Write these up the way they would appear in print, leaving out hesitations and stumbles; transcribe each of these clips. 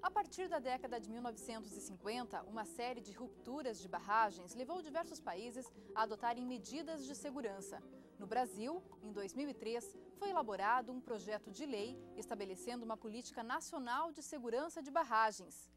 A partir da década de 1950, uma série de rupturas de barragens levou diversos países a adotarem medidas de segurança. No Brasil, em 2003, foi elaborado um projeto de lei estabelecendo uma política nacional de segurança de barragens.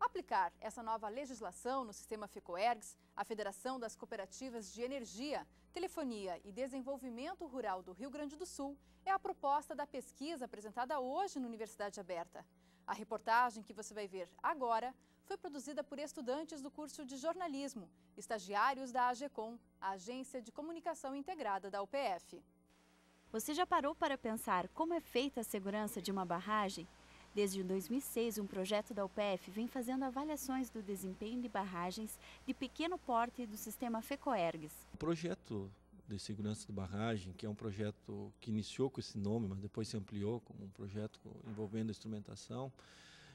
Aplicar essa nova legislação no sistema FECOERGS, a Federação das Cooperativas de Energia, Telefonia e Desenvolvimento Rural do Rio Grande do Sul, é a proposta da pesquisa apresentada hoje na Universidade Aberta. A reportagem que você vai ver agora foi produzida por estudantes do curso de jornalismo, estagiários da AGECOM, a Agência de Comunicação Integrada da UPF. Você já parou para pensar como é feita a segurança de uma barragem? Desde 2006, um projeto da UPF vem fazendo avaliações do desempenho de barragens de pequeno porte do sistema FECOERGS. O projeto de segurança de barragem, que é um projeto que iniciou com esse nome, mas depois se ampliou como um projeto envolvendo instrumentação,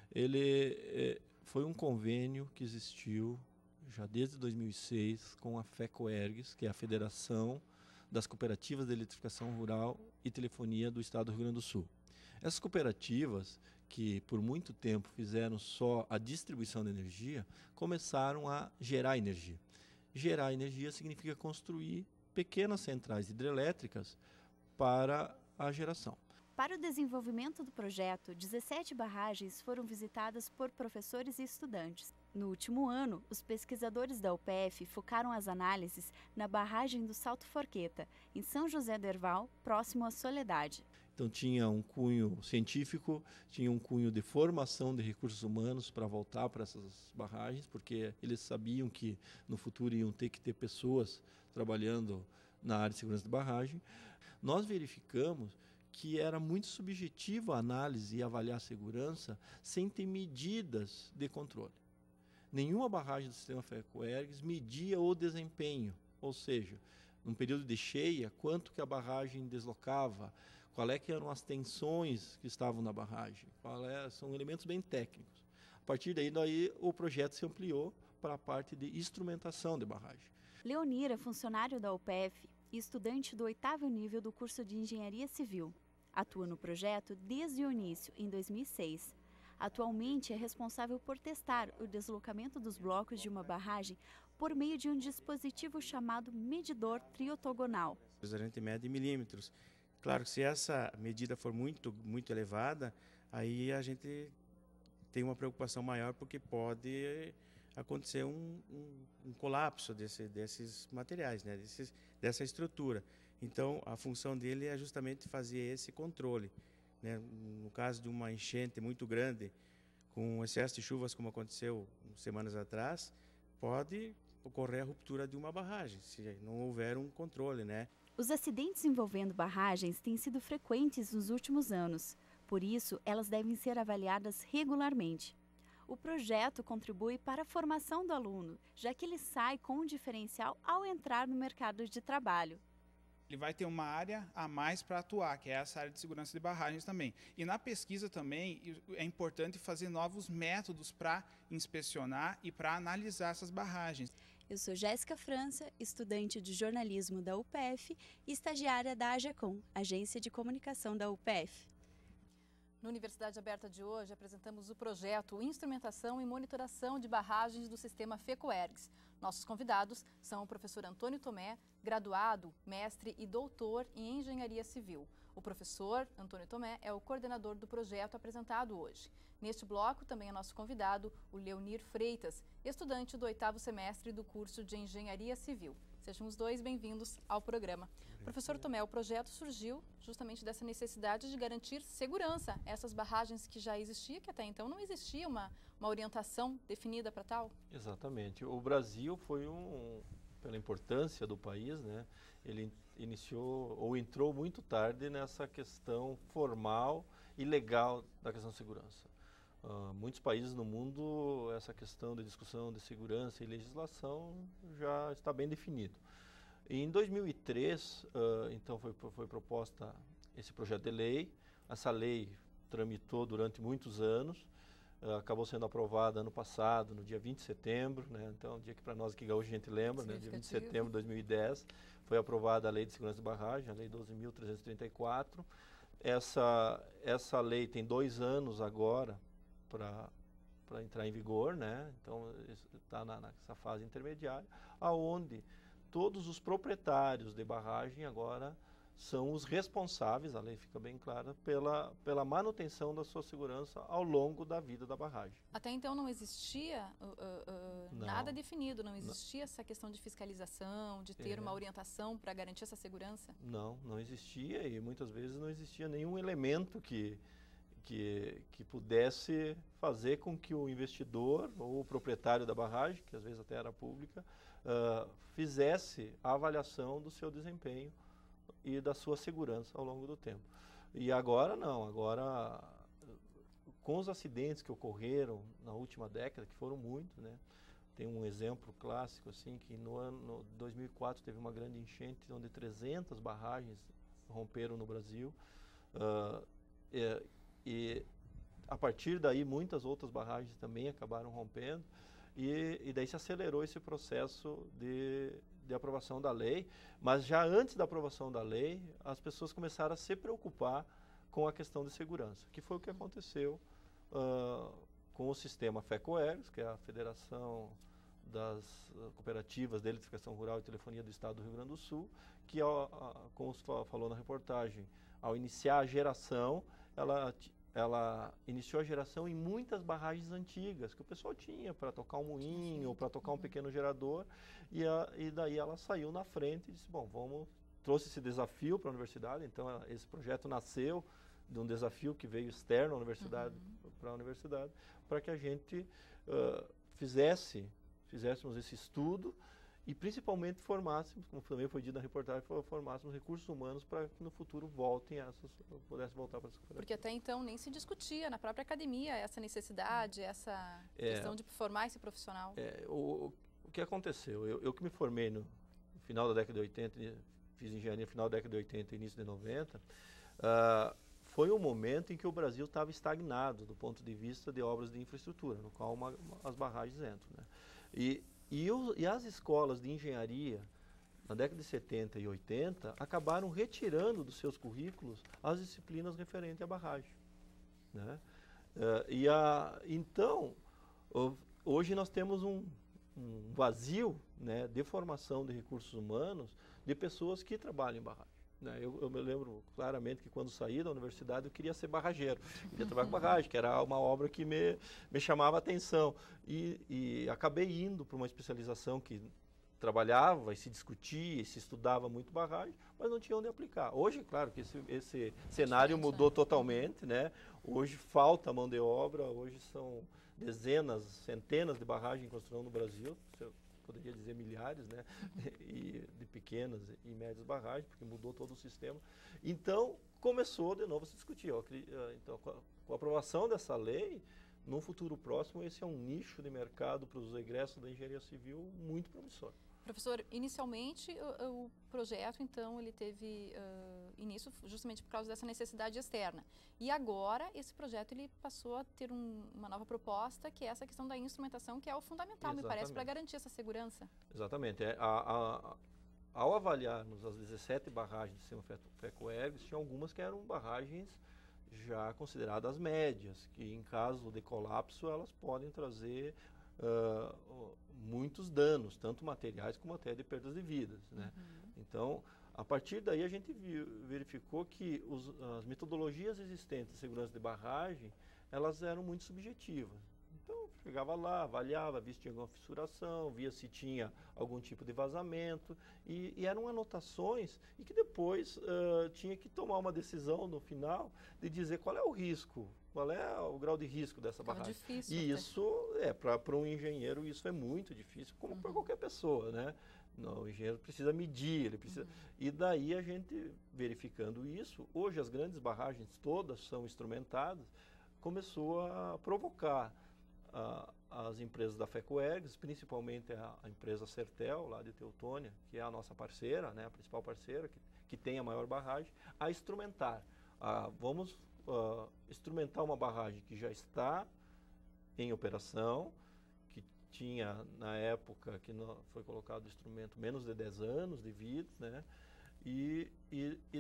ele foi um convênio que existiu já desde 2006 com a FECOERGS, que é a Federação das Cooperativas de Eletrificação Rural e Telefonia do Estado do Rio Grande do Sul. Essas cooperativas, que por muito tempo fizeram só a distribuição de energia, começaram a gerar energia. Gerar energia significa construir pequenas centrais hidrelétricas para a geração. Para o desenvolvimento do projeto, 17 barragens foram visitadas por professores e estudantes. No último ano, os pesquisadores da UPF focaram as análises na barragem do Salto Forqueta, em São José do Herval, próximo à Soledade. Então tinha um cunho científico, tinha um cunho de formação de recursos humanos para voltar para essas barragens, porque eles sabiam que no futuro iam ter que ter pessoas trabalhando na área de segurança de barragem. Nós verificamos que era muito subjetiva a análise e avaliar a segurança sem ter medidas de controle. Nenhuma barragem do sistema FECOERGS media o desempenho, ou seja, num período de cheia, quanto que a barragem deslocava, que eram as tensões que estavam na barragem, são elementos bem técnicos. A partir daí o projeto se ampliou para a parte de instrumentação de barragem. Leonir é funcionário da UPF e estudante do 8º nível do curso de Engenharia Civil. Atua no projeto desde o início, em 2006. Atualmente é responsável por testar o deslocamento dos blocos de uma barragem por meio de um dispositivo chamado medidor triotogonal. A gente mede em milímetros. Claro que se essa medida for muito elevada, aí a gente tem uma preocupação maior porque pode acontecer um colapso desses materiais, né? Dessa estrutura. Então, a função dele é justamente fazer esse controle, né? No caso de uma enchente muito grande, com excesso de chuvas, como aconteceu semanas atrás, pode ocorrer a ruptura de uma barragem, se não houver um controle, né? Os acidentes envolvendo barragens têm sido frequentes nos últimos anos. Por isso, elas devem ser avaliadas regularmente. O projeto contribui para a formação do aluno, já que ele sai com um diferencial ao entrar no mercado de trabalho. Ele vai ter uma área a mais para atuar, que é essa área de segurança de barragens também. E na pesquisa também é importante fazer novos métodos para inspecionar e para analisar essas barragens. Eu sou Jéssica França, estudante de jornalismo da UPF e estagiária da AGECOM, Agência de Comunicação da UPF. Na Universidade Aberta de hoje, apresentamos o projeto Instrumentação e Monitoração de Barragens do Sistema FECOERGS. Nossos convidados são o professor Antônio Tomé, graduado, mestre e doutor em Engenharia Civil. O professor Antônio Tomé é o coordenador do projeto apresentado hoje. Neste bloco, também é nosso convidado, o Leonir Freitas, estudante do 8º semestre do curso de Engenharia Civil. Sejam os dois bem-vindos ao programa. Professor Tomé, o projeto surgiu justamente dessa necessidade de garantir segurança a essas barragens que já existia, que até então não existia uma orientação definida para tal? Exatamente. O Brasil foi pela importância do país, né, ele iniciou ou entrou muito tarde nessa questão formal e legal da questão de segurança. Muitos países no mundo, essa questão de discussão de segurança e legislação já está bem definido. E em 2003, então foi proposta esse projeto de lei. Essa lei tramitou durante muitos anos, acabou sendo aprovada ano passado, no dia 20 de setembro, né? Então, um dia que para nós aqui gaúcho a gente lembra, né? Dia 20 de setembro de 2010, foi aprovada a Lei de Segurança de Barragem, a Lei 12.334. Essa lei tem 2 anos agora para para entrar em vigor, né? Então está nessa fase intermediária, aonde todos os proprietários de barragem agora são os responsáveis, a lei fica bem clara, pela manutenção da sua segurança ao longo da vida da barragem. Até então não existia nada definido, não existia essa questão de fiscalização, de ter uma orientação para garantir essa segurança? Não existia, e muitas vezes não existia nenhum elemento que pudesse fazer com que o investidor ou o proprietário da barragem, que às vezes até era pública, fizesse a avaliação do seu desempenho e da sua segurança ao longo do tempo. E agora não, agora com os acidentes que ocorreram na última década, que foram muitos, né? Tem um exemplo clássico assim, que no ano 2004 teve uma grande enchente onde 300 barragens romperam no Brasil, e a partir daí muitas outras barragens também acabaram rompendo, e daí se acelerou esse processo de aprovação da lei, mas já antes da aprovação da lei, as pessoas começaram a se preocupar com a questão de segurança, que foi o que aconteceu com o sistema FECOERGS, que é a Federação das Cooperativas de Eletrificação Rural e Telefonia do Estado do Rio Grande do Sul, que, como se falou na reportagem, ao iniciar a geração, ela iniciou a geração em muitas barragens antigas que o pessoal tinha para tocar um moinho ou para tocar um pequeno gerador, e daí ela saiu na frente e disse, bom, trouxe esse desafio para a universidade. Então esse projeto nasceu de um desafio que veio externo à universidade, para a universidade, para que a gente fizéssemos esse estudo e principalmente formássemos, como também foi dito na reportagem, formássemos recursos humanos para que no futuro pudesse voltar para essa cooperativa. Porque até então nem se discutia na própria academia essa necessidade, essa questão de formar esse profissional. O que aconteceu? Eu que me formei no final da década de 80, fiz engenharia no final da década de 80 e início de 90, foi um momento em que o Brasil estava estagnado do ponto de vista de obras de infraestrutura, no qual as barragens entram, né? E as escolas de engenharia, na década de 70 e 80, acabaram retirando dos seus currículos as disciplinas referentes à barragem, né? Então, hoje nós temos um vazio, né, de formação de recursos humanos de pessoas que trabalham em barragem, né? Eu me lembro claramente que quando saí da universidade eu queria ser barrageiro, queria trabalhar com barragem, que era uma obra que me chamava a atenção, e acabei indo para uma especialização que trabalhava e se discutia e se estudava muito barragem, mas não tinha onde aplicar. Hoje, claro que esse cenário mudou totalmente, né? Hoje falta mão de obra, hoje são dezenas, centenas de barragens em construção no Brasil, poderia dizer milhares, né? E de pequenas e médias barragens, porque mudou todo o sistema. Então, começou de novo a se discutir. Então, com a aprovação dessa lei, num futuro próximo, esse é um nicho de mercado para os egressos da engenharia civil muito promissor. Professor, inicialmente o projeto, então, ele teve início justamente por causa dessa necessidade externa. E agora, esse projeto ele passou a ter uma nova proposta, que é essa questão da instrumentação, que é o fundamental, me parece, para garantir essa segurança. Exatamente. Ao avaliarmos as 17 barragens do sistema FECOERGS, tinha algumas que eram barragens já consideradas médias, que em caso de colapso elas podem trazer muitos danos, tanto materiais como até de perdas de vidas, né? Então, a partir daí a gente verificou que as metodologias existentes de segurança de barragem, elas eram muito subjetivas. Então, chegava lá, avaliava, via se tinha alguma fissuração, via se tinha algum tipo de vazamento, e eram anotações, e que depois tinha que tomar uma decisão no final de dizer qual é o risco, qual é o grau de risco dessa barragem. Difícil, e isso, para um engenheiro, isso é muito difícil, como para qualquer pessoa, né? Não, o engenheiro precisa medir, ele precisa... E daí a gente, verificando isso, hoje as grandes barragens todas são instrumentadas, começou a provocar as empresas da FECOERGS, principalmente a empresa Sertel, lá de Teutônia, que é a nossa parceira, né, a principal parceira, que tem a maior barragem, a instrumentar. Vamos instrumentar uma barragem que já está em operação, que tinha, na época que foi colocado o instrumento, menos de 10 anos de vida, né, E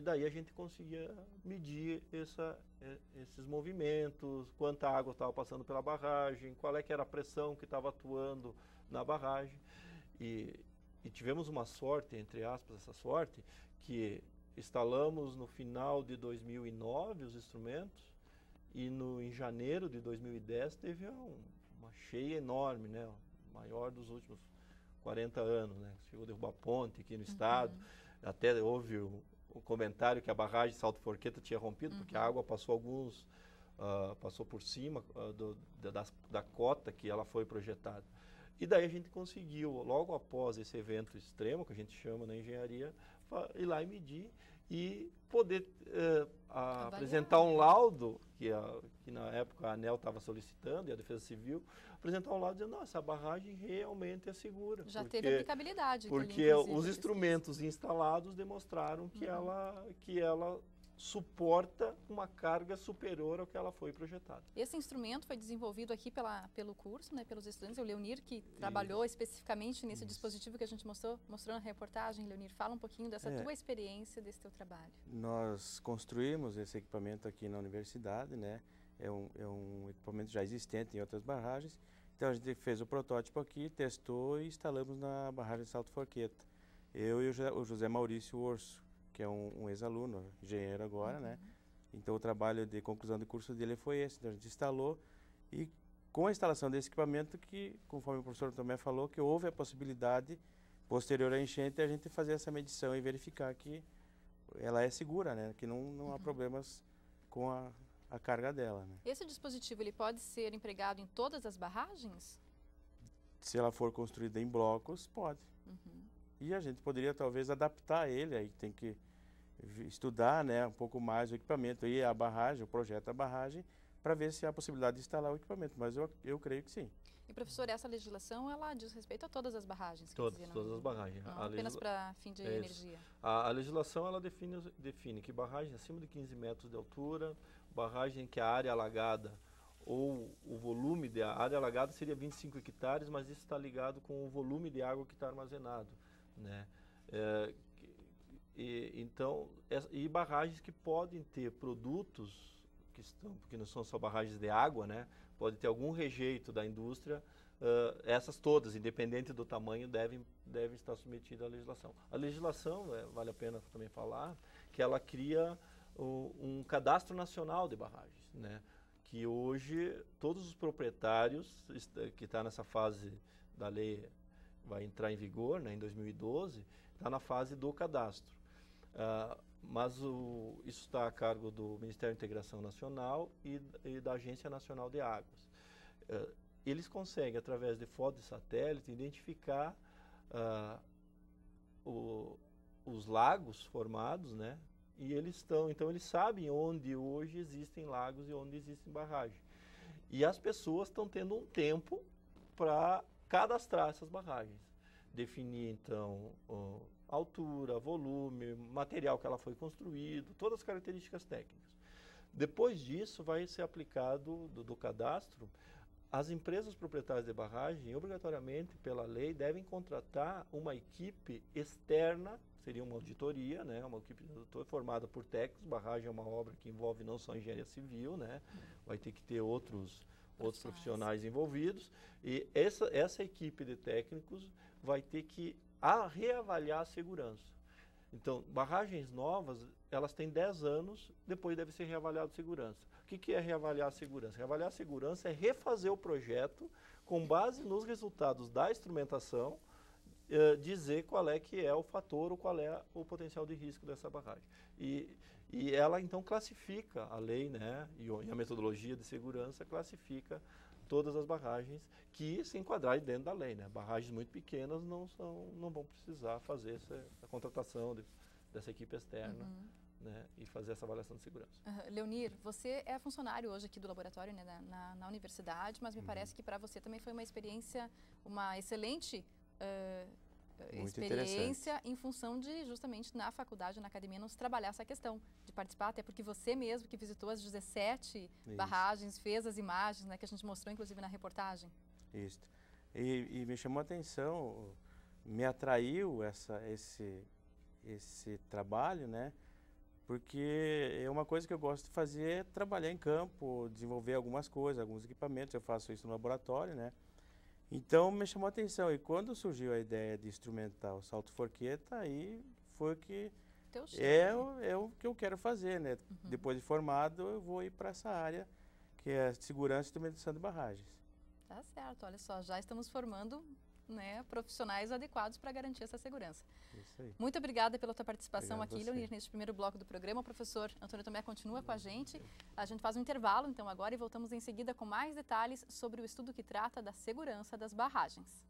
daí a gente conseguia medir esses movimentos, quanta água estava passando pela barragem, qual é que era a pressão que estava atuando na barragem. E tivemos uma sorte, entre aspas, essa sorte, que instalamos no final de 2009 os instrumentos e em janeiro de 2010 teve uma cheia enorme, né? Maior dos últimos 40 anos, né? Chegou a derrubar ponte aqui no estado. Até houve o comentário que a barragem de Salto Forqueta tinha rompido, porque a água passou passou por cima da cota que ela foi projetada. E daí a gente conseguiu, logo após esse evento extremo, que a gente chama na engenharia, ir lá e medir e poder apresentar um laudo, que na época a ANEEL estava solicitando, e a Defesa Civil, apresentar um laudo dizendo, nossa, a barragem realmente é segura. Já teve aplicabilidade. Porque os instrumentos instalados demonstraram que ela suporta uma carga superior ao que ela foi projetada. Esse instrumento foi desenvolvido aqui pelo curso, né, pelos estudantes. O Leonir, que trabalhou especificamente nesse dispositivo que a gente mostrou na reportagem. Leonir, fala um pouquinho dessa tua experiência, desse teu trabalho. Nós construímos esse equipamento aqui na universidade, né? É um equipamento já existente em outras barragens. Então a gente fez o protótipo aqui, testou e instalamos na barragem de Salto Forqueta. Eu e o José Maurício Orso, que é um ex-aluno, engenheiro agora, né? Então o trabalho de conclusão de curso dele foi esse. Então a gente instalou e com a instalação desse equipamento que, conforme o professor Tomé falou, que houve a possibilidade, posterior à enchente, a gente fazer essa medição e verificar que ela é segura, né? Que não há problemas com a carga dela, né? Esse dispositivo ele pode ser empregado em todas as barragens? Se ela for construída em blocos, pode. E a gente poderia talvez adaptar ele, aí tem que estudar, né, um pouco mais o equipamento e a barragem, o projeto da barragem, para ver se há possibilidade de instalar o equipamento, mas eu creio que sim. E professor, essa legislação ela diz respeito a todas as barragens? Todas as barragens. Não apenas para fim de energia. A legislação ela define que barragem acima de 15 metros de altura, barragem que a área alagada ou o volume da área alagada seria 25 hectares, mas isso está ligado com o volume de água que está armazenado, né? E barragens que podem ter produtos porque não são só barragens de água, né? Pode ter algum rejeito da indústria, essas todas, independente do tamanho, devem estar submetidas à legislação. A legislação, vale a pena também falar, que ela cria um cadastro nacional de barragens, né? Que hoje todos os proprietários, que está nessa fase da lei, vai entrar em vigor, né, em 2012, está na fase do cadastro. Mas isso está a cargo do Ministério da Integração Nacional e da Agência Nacional de Águas. Eles conseguem, através de fotos de satélite, identificar os lagos formados, né? E então eles sabem onde hoje existem lagos e onde existem barragens. E as pessoas estão tendo um tempo para cadastrar essas barragens. Definir, então, altura, volume, material que ela foi construído, todas as características técnicas. Depois disso, vai ser aplicado do cadastro, as empresas proprietárias de barragem, obrigatoriamente, pela lei, devem contratar uma equipe externa, seria uma auditoria, né? Uma equipe formada por técnicos. Barragem é uma obra que envolve não só engenharia civil, né? Vai ter que ter outros profissionais envolvidos, e essa equipe de técnicos vai ter que reavaliar a segurança. Então, barragens novas, elas têm 10 anos, depois deve ser reavaliado a segurança. O que é reavaliar a segurança? Reavaliar a segurança é refazer o projeto com base nos resultados da instrumentação, dizer qual é que é o fator ou qual é o potencial de risco dessa barragem. E ela, então, classifica a lei, né, e a metodologia de segurança classifica todas as barragens que se enquadrarem dentro da lei, né? Barragens muito pequenas não vão precisar fazer a contratação dessa equipe externa, né, e fazer essa avaliação de segurança. Leonir, você é funcionário hoje aqui do laboratório, né, na universidade, mas me parece que para você também foi uma experiência, uma excelente experiência em função de, justamente, na faculdade, na academia, não se trabalhar essa questão de participar, até porque você mesmo que visitou as 17 barragens, fez as imagens, né, que a gente mostrou, inclusive, na reportagem. Isso. E me chamou a atenção, me atraiu esse trabalho, né? Porque é uma coisa que eu gosto de fazer é trabalhar em campo, desenvolver algumas coisas, alguns equipamentos. Eu faço isso no laboratório, né? Então me chamou a atenção. E quando surgiu a ideia de instrumentar o salto forqueta, aí foi o que é o que eu quero fazer, né? Depois de formado, eu vou ir para essa área que é segurança e instrumentação de barragens. Tá certo, olha só, já estamos formando, né, profissionais adequados para garantir essa segurança. Isso aí. Muito obrigada pela tua participação Obrigado aqui, você. Leonir, neste primeiro bloco do programa. O professor Antônio Tomé continua com a gente. A gente faz um intervalo, então, agora, e voltamos em seguida com mais detalhes sobre o estudo que trata da segurança das barragens.